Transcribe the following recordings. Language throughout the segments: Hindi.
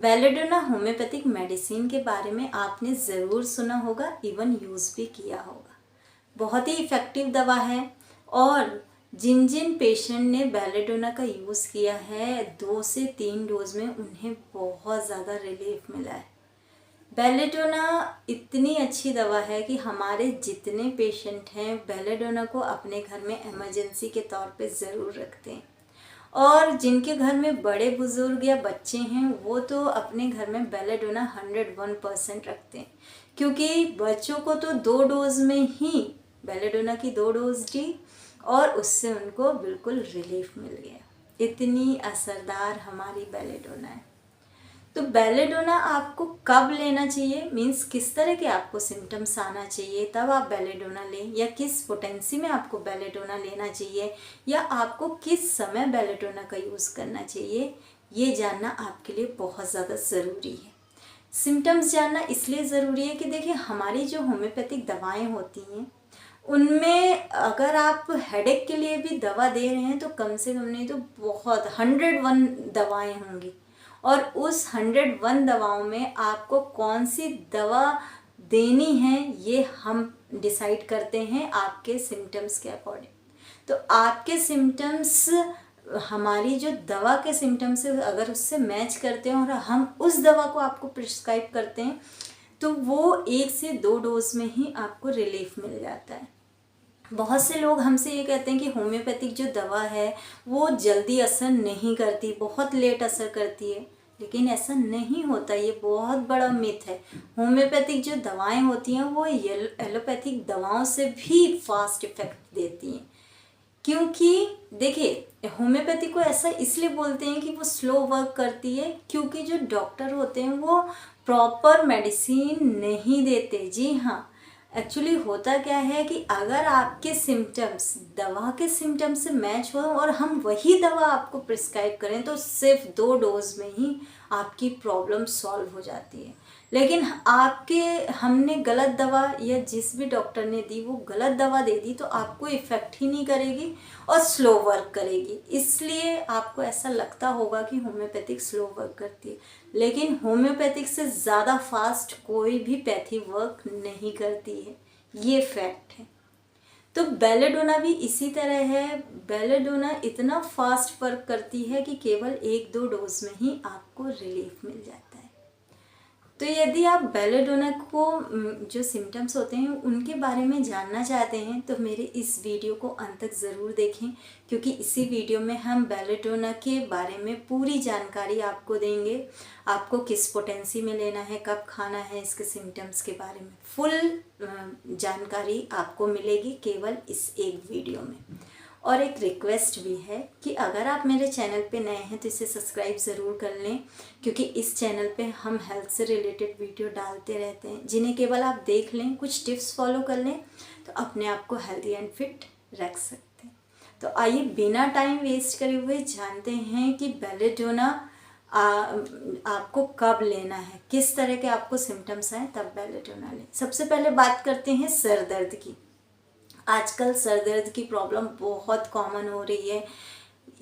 बेलेडोना होम्योपैथिक मेडिसिन के बारे में आपने ज़रूर सुना होगा, इवन यूज़ भी किया होगा। बहुत ही इफ़ेक्टिव दवा है और जिन जिन पेशेंट ने बेलेडोना का यूज़ किया है 2 से 3 डोज में उन्हें बहुत ज़्यादा रिलीफ मिला है। बेलेडोना इतनी अच्छी दवा है कि हमारे जितने पेशेंट हैं बेलेडोना को अपने घर में इमरजेंसी के तौर पे ज़रूर रखते हैं। और जिनके घर में बड़े बुजुर्ग या बच्चे हैं वो तो अपने घर में बेलेडोना 101% रखते हैं, क्योंकि बच्चों को तो 2 डोज में ही बेलेडोना की 2 डोज दी और उससे उनको बिल्कुल रिलीफ मिल गया। इतनी असरदार हमारी बेलेडोना है। तो बेलेडोना आपको कब लेना चाहिए, मीन्स किस तरह के आपको सिम्टम्स आना चाहिए तब आप बेलेडोना लें, या किस पोटेंसी में आपको बेलेडोना लेना चाहिए, या आपको किस समय बेलेडोना का यूज़ करना चाहिए, ये जानना आपके लिए बहुत ज़्यादा ज़रूरी है। सिम्टम्स जानना इसलिए ज़रूरी है कि देखिए हमारी जो होम्योपैथिक दवाएं होती हैं उनमें अगर आप हेडेक के लिए भी दवा दे रहे हैं तो कम से कम नहीं तो बहुत 101 दवाएं होंगी, और उस 101 दवाओं में आपको कौन सी दवा देनी है ये हम डिसाइड करते हैं आपके सिम्टम्स के अकॉर्डिंग। तो आपके सिम्टम्स हमारी जो दवा के सिम्टम्स से अगर उससे मैच करते हैं और हम उस दवा को आपको प्रिस्क्राइब करते हैं तो वो 1 से 2 डोज में ही आपको रिलीफ मिल जाता है। बहुत से लोग हमसे ये कहते हैं कि होम्योपैथिक जो दवा है वो जल्दी असर नहीं करती, बहुत लेट असर करती है, लेकिन ऐसा नहीं होता। ये बहुत बड़ा मिथ है। होम्योपैथिक जो दवाएं होती हैं वो एलोपैथिक दवाओं से भी फास्ट इफेक्ट देती हैं, क्योंकि देखिए होम्योपैथी को ऐसा इसलिए बोलते हैं कि वो स्लो वर्क करती है, क्योंकि जो डॉक्टर होते हैं वो प्रॉपर मेडिसिन नहीं देते। जी हाँ, एक्चुअली होता क्या है कि अगर आपके सिम्टम्स दवा के सिम्टम्स से मैच हो और हम वही दवा आपको प्रिस्क्राइब करें तो सिर्फ 2 डोज में ही आपकी प्रॉब्लम सॉल्व हो जाती है। लेकिन आपके हमने गलत दवा या जिस भी डॉक्टर ने दी वो गलत दवा दे दी तो आपको इफ़ेक्ट ही नहीं करेगी और स्लो वर्क करेगी। इसलिए आपको ऐसा लगता होगा कि होम्योपैथिक स्लो वर्क करती है, लेकिन होम्योपैथिक से ज़्यादा फास्ट कोई भी पैथी वर्क नहीं करती है, ये फैक्ट है। तो बेलेडोना भी इसी तरह है। बेलेडोना इतना फास्ट वर्क करती है कि केवल 1-2 डोज में ही आपको रिलीफ मिल जाता है। तो यदि आप बेलेडोना को जो सिम्टम्स होते हैं उनके बारे में जानना चाहते हैं तो मेरे इस वीडियो को अंत तक ज़रूर देखें, क्योंकि इसी वीडियो में हम बेलेडोना के बारे में पूरी जानकारी आपको देंगे। आपको किस पोटेंसी में लेना है, कब खाना है, इसके सिम्टम्स के बारे में फुल जानकारी आपको मिलेगी केवल इस एक वीडियो में। और एक रिक्वेस्ट भी है कि अगर आप मेरे चैनल पे नए हैं तो इसे सब्सक्राइब ज़रूर कर लें, क्योंकि इस चैनल पे हम हेल्थ से रिलेटेड वीडियो डालते रहते हैं जिन्हें केवल आप देख लें, कुछ टिप्स फॉलो कर लें तो अपने आप को हेल्दी एंड फिट रख सकते हैं। तो आइए बिना टाइम वेस्ट करे हुए जानते हैं कि बेलेडोना आपको कब लेना है, किस तरह के आपको सिम्टम्स आए तब बेलेडोना लें। सबसे पहले बात करते हैं सर दर्द की। आजकल सर दर्द की प्रॉब्लम बहुत कॉमन हो रही है,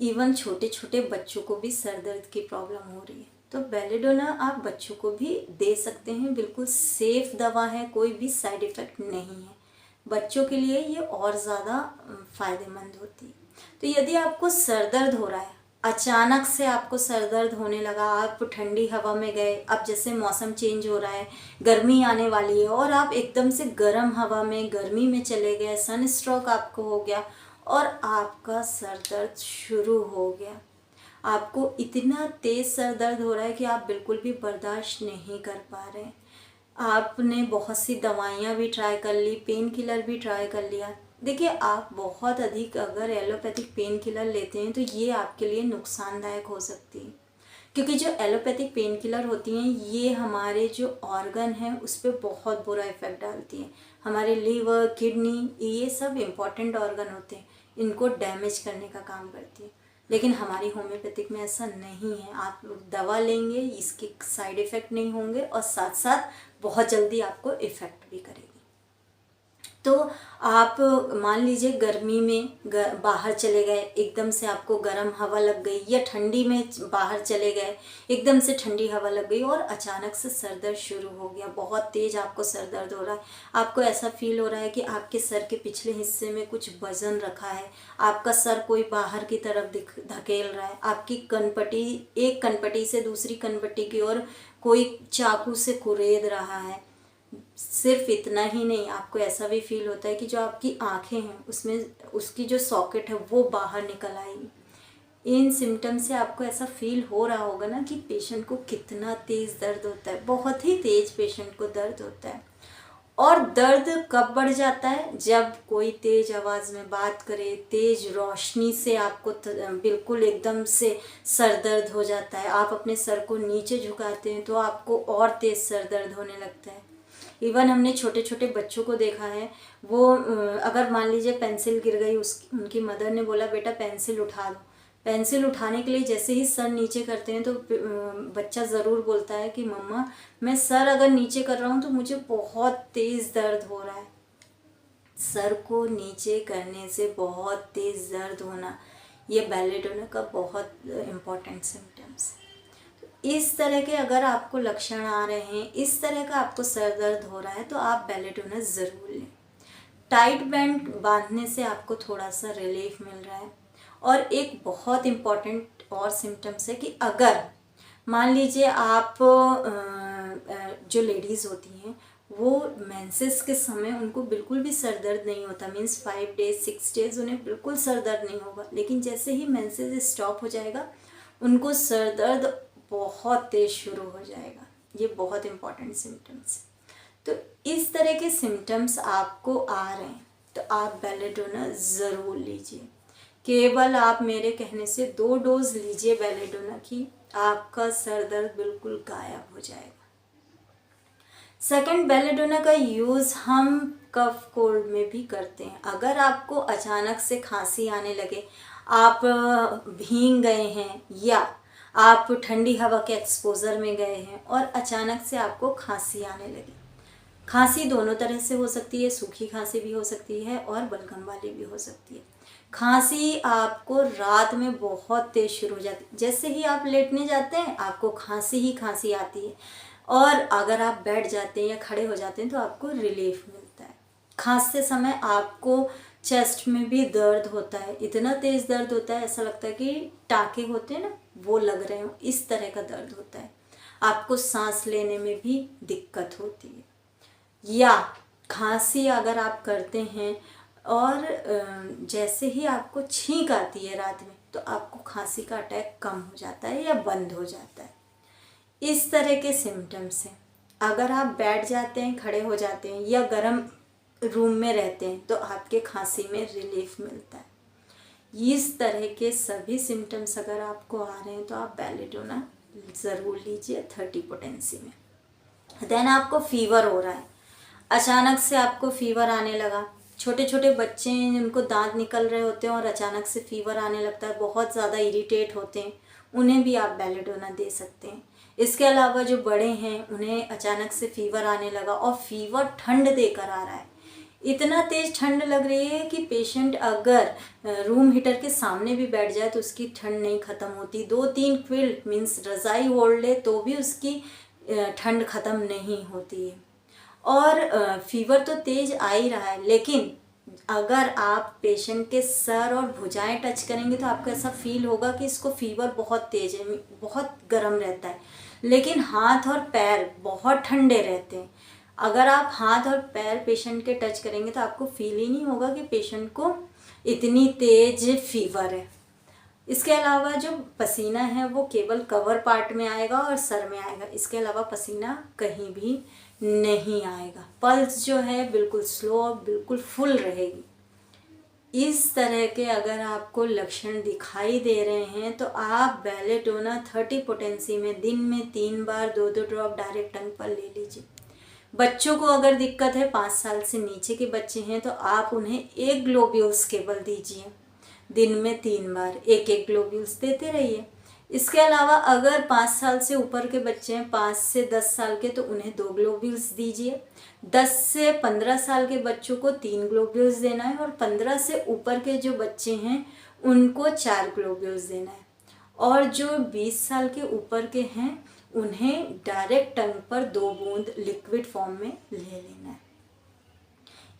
इवन छोटे छोटे बच्चों को भी सर दर्द की प्रॉब्लम हो रही है। तो बेलेडोना आप बच्चों को भी दे सकते हैं, बिल्कुल सेफ दवा है, कोई भी साइड इफ़ेक्ट नहीं है। बच्चों के लिए ये और ज़्यादा फ़ायदेमंद होती है। तो यदि आपको सर दर्द हो रहा है, अचानक से आपको सर दर्द होने लगा, आप ठंडी हवा में गए, अब जैसे मौसम चेंज हो रहा है, गर्मी आने वाली है और आप एकदम से गर्म हवा में गर्मी में चले गए, सन स्ट्रोक आपको हो गया और आपका सर दर्द शुरू हो गया। आपको इतना तेज़ सर दर्द हो रहा है कि आप बिल्कुल भी बर्दाश्त नहीं कर पा रहे। आपने बहुत सी दवाइयाँ भी ट्राई कर ली, पेन किलर भी ट्राई कर लिया। देखिए आप बहुत अधिक अगर एलोपैथिक पेन किलर लेते हैं तो ये आपके लिए नुकसानदायक हो सकती है, क्योंकि जो एलोपैथिक पेन किलर होती हैं ये हमारे जो ऑर्गन हैं उस पर बहुत बुरा इफ़ेक्ट डालती हैं। हमारे लीवर, किडनी, ये सब इम्पॉर्टेंट ऑर्गन होते हैं, इनको डैमेज करने का काम करती है। लेकिन हमारी होम्योपैथिक में ऐसा नहीं है। आप दवा लेंगे, इसके साइड इफ़ेक्ट नहीं होंगे और साथ साथ बहुत जल्दी आपको इफ़ेक्ट भी करेगी। तो आप मान लीजिए गर्मी में बाहर चले गए, एकदम से आपको गर्म हवा लग गई, या ठंडी में बाहर चले गए, एकदम से ठंडी हवा लग गई और अचानक से सर दर्द शुरू हो गया, बहुत तेज़ आपको सर दर्द हो रहा है, आपको ऐसा फील हो रहा है कि आपके सर के पिछले हिस्से में कुछ वजन रखा है, आपका सर कोई बाहर की तरफ धकेल रहा है, आपकी कनपट्टी, एक कनपट्टी से दूसरी कनपट्टी की ओर कोई चाकू से कुरेद रहा है। सिर्फ इतना ही नहीं, आपको ऐसा भी फील होता है कि जो आपकी आंखें हैं उसमें उसकी जो सॉकेट है वो बाहर निकल आएगी। इन सिम्टम से आपको ऐसा फील हो रहा होगा ना कि पेशेंट को कितना तेज़ दर्द होता है, बहुत ही तेज़ पेशेंट को दर्द होता है। और दर्द कब बढ़ जाता है? जब कोई तेज़ आवाज़ में बात करे, तेज़ रोशनी से आपको बिल्कुल एकदम से सर दर्द हो जाता है, आप अपने सर को नीचे झुकाते हैं तो आपको और तेज़ सर दर्द होने लगता है। इवन हमने छोटे छोटे बच्चों को देखा है, वो अगर मान लीजिए पेंसिल गिर गई, उनकी मदर ने बोला बेटा पेंसिल उठा दो, पेंसिल उठाने के लिए जैसे ही सर नीचे करते हैं तो बच्चा ज़रूर बोलता है कि मम्मा मैं सर अगर नीचे कर रहा हूँ तो मुझे बहुत तेज़ दर्द हो रहा है। सर को नीचे करने से बहुत तेज़ दर्द होना, ये बेलेडोना का बहुत इम्पॉर्टेंट सिम्टम्स है। इस तरह के अगर आपको लक्षण आ रहे हैं, इस तरह का आपको सर दर्द हो रहा है तो आप बेलेडोना ज़रूर लें। टाइट बैंड बांधने से आपको थोड़ा सा रिलीफ मिल रहा है। और एक बहुत इम्पॉर्टेंट और सिम्टम्स है कि अगर मान लीजिए आप जो लेडीज़ होती हैं वो मेंसेस के समय उनको बिल्कुल भी सर दर्द नहीं होता, मीन्स 5 डेज 6 डेज उन्हें बिल्कुल सर दर्द नहीं होगा, लेकिन जैसे ही मेंसेस स्टॉप हो जाएगा उनको सर दर्द बहुत तेज़ शुरू हो जाएगा। ये बहुत इम्पॉर्टेंट सिम्टम्स है। तो इस तरह के सिम्टम्स आपको आ रहे हैं तो आप बेलेडोना ज़रूर लीजिए। केवल आप मेरे कहने से 2 डोज लीजिए बेलेडोना की, आपका सर दर्द बिल्कुल गायब हो जाएगा। सेकंड, बेलेडोना का यूज़ हम कफ कोल्ड में भी करते हैं। अगर आपको अचानक से खांसी आने लगे, आप भीग गए हैं या आप ठंडी हवा के एक्सपोज़र में गए हैं और अचानक से आपको खांसी आने लगी, खांसी दोनों तरह से हो सकती है, सूखी खांसी भी हो सकती है और बलगम वाली भी हो सकती है। खांसी आपको रात में बहुत तेज़ शुरू हो जाती है, जैसे ही आप लेटने जाते हैं आपको खांसी ही खांसी आती है, और अगर आप बैठ जाते हैं या खड़े हो जाते हैं तो आपको रिलीफ मिलता है। खांसते समय आपको चेस्ट में भी दर्द होता है, इतना तेज़ दर्द होता है ऐसा लगता है कि टाँके होते हैं ना वो लग रहे हो, इस तरह का दर्द होता है। आपको सांस लेने में भी दिक्कत होती है। या खांसी अगर आप करते हैं और जैसे ही आपको छींक आती है रात में तो आपको खांसी का अटैक कम हो जाता है या बंद हो जाता है। इस तरह के सिम्टम्स हैं। अगर आप बैठ जाते हैं, खड़े हो जाते हैं या गर्म रूम में रहते हैं तो आपके खांसी में रिलीफ मिलता है। इस तरह के सभी सिम्टम्स अगर आपको आ रहे हैं तो आप बेलेडोना ज़रूर लीजिए 30 पोटेंसी में। देन आपको फीवर हो रहा है, अचानक से आपको फीवर आने लगा, छोटे छोटे बच्चे हैं जिनको दांत निकल रहे होते हैं और अचानक से फीवर आने लगता है, बहुत ज़्यादा इरिटेट होते हैं, उन्हें भी आप बेलेडोना दे सकते हैं। इसके अलावा जो बड़े हैं उन्हें अचानक से फीवर आने लगा और फीवर ठंड देकर आ रहा है, इतना तेज़ ठंड लग रही है कि पेशेंट अगर रूम हीटर के सामने भी बैठ जाए तो उसकी ठंड नहीं ख़त्म होती, 2-3 क्विल्ट मीन्स रज़ाई ओढ़ ले तो भी उसकी ठंड ख़त्म नहीं होती है। और फीवर तो तेज़ आ ही रहा है, लेकिन अगर आप पेशेंट के सर और भुजाएं टच करेंगे तो आपको ऐसा फील होगा कि इसको फीवर बहुत तेज़ है, बहुत गर्म रहता है, लेकिन हाथ और पैर बहुत ठंडे रहते हैं। अगर आप हाथ और पैर पेशेंट के टच करेंगे तो आपको फील ही नहीं होगा कि पेशेंट को इतनी तेज़ फीवर है। इसके अलावा जो पसीना है वो केवल कवर पार्ट में आएगा और सर में आएगा, इसके अलावा पसीना कहीं भी नहीं आएगा। पल्स जो है बिल्कुल स्लो और बिल्कुल फुल रहेगी। इस तरह के अगर आपको लक्षण दिखाई दे रहे हैं तो आप बेलेडोना 30 पोटेंसी में दिन में 3 बार 2-2 ड्रॉप डायरेक्ट टंग पर ले लीजिए। बच्चों को अगर दिक्कत है, 5 साल से नीचे के बच्चे हैं तो आप उन्हें 1 ग्लोब्यूल्स केवल दीजिए, दिन में 3 बार 1-1 ग्लोब्यूल्स देते रहिए। इसके अलावा अगर 5 साल से ऊपर के बच्चे हैं, 5 से 10 साल के, तो उन्हें 2 ग्लोब्यूल्स दीजिए। 10 से 15 साल के बच्चों को 3 ग्लोब्यूल्स देना है और 15 से ऊपर के जो बच्चे हैं उनको 4 ग्लोब्यूल्स देना है। और जो 20 साल के ऊपर के हैं उन्हें डायरेक्ट टंग पर 2 बूंद लिक्विड फॉर्म में ले लेना है।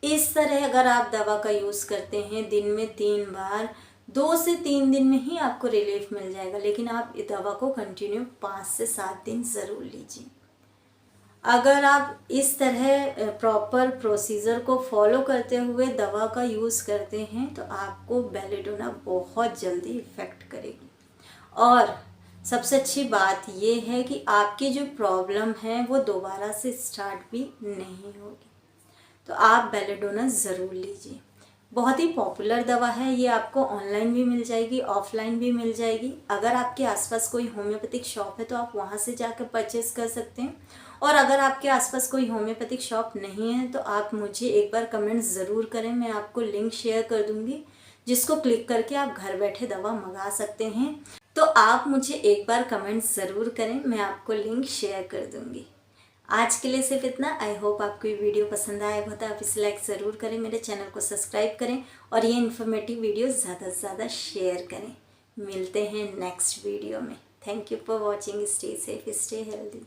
इस तरह अगर आप दवा का यूज़ करते हैं दिन में 3 बार, 2 से 3 दिन में ही आपको रिलीफ मिल जाएगा, लेकिन आप इस दवा को कंटिन्यू 5 से 7 दिन ज़रूर लीजिए। अगर आप इस तरह प्रॉपर प्रोसीजर को फॉलो करते हुए दवा का यूज़ करते हैं तो आपको बेलेडोना बहुत जल्दी इफ़ेक्ट करेगी। और सबसे अच्छी बात ये है कि आपकी जो प्रॉब्लम है वो दोबारा से स्टार्ट भी नहीं होगी। तो आप बेलेडोना ज़रूर लीजिए। बहुत ही पॉपुलर दवा है ये, आपको ऑनलाइन भी मिल जाएगी, ऑफलाइन भी मिल जाएगी। अगर आपके आसपास कोई होम्योपैथिक शॉप है तो आप वहाँ से जाकर परचेज़ कर सकते हैं। और अगर आपके आसपास कोई होम्योपैथिक शॉप नहीं है तो आप मुझे एक बार कमेंट ज़रूर करें, मैं आपको लिंक शेयर कर दूँगी जिसको क्लिक करके आप घर बैठे दवा मंगा सकते हैं। तो आप मुझे एक बार कमेंट ज़रूर करें, मैं आपको लिंक शेयर कर दूँगी। आज के लिए सिर्फ इतना। आई होप आपको ये वीडियो पसंद आया हो तो आप इसे लाइक ज़रूर करें, मेरे चैनल को सब्सक्राइब करें और ये इन्फॉर्मेटिव वीडियो ज़्यादा से ज़्यादा शेयर करें। मिलते हैं नेक्स्ट वीडियो में। Thank you for watching. Stay safe, stay healthy.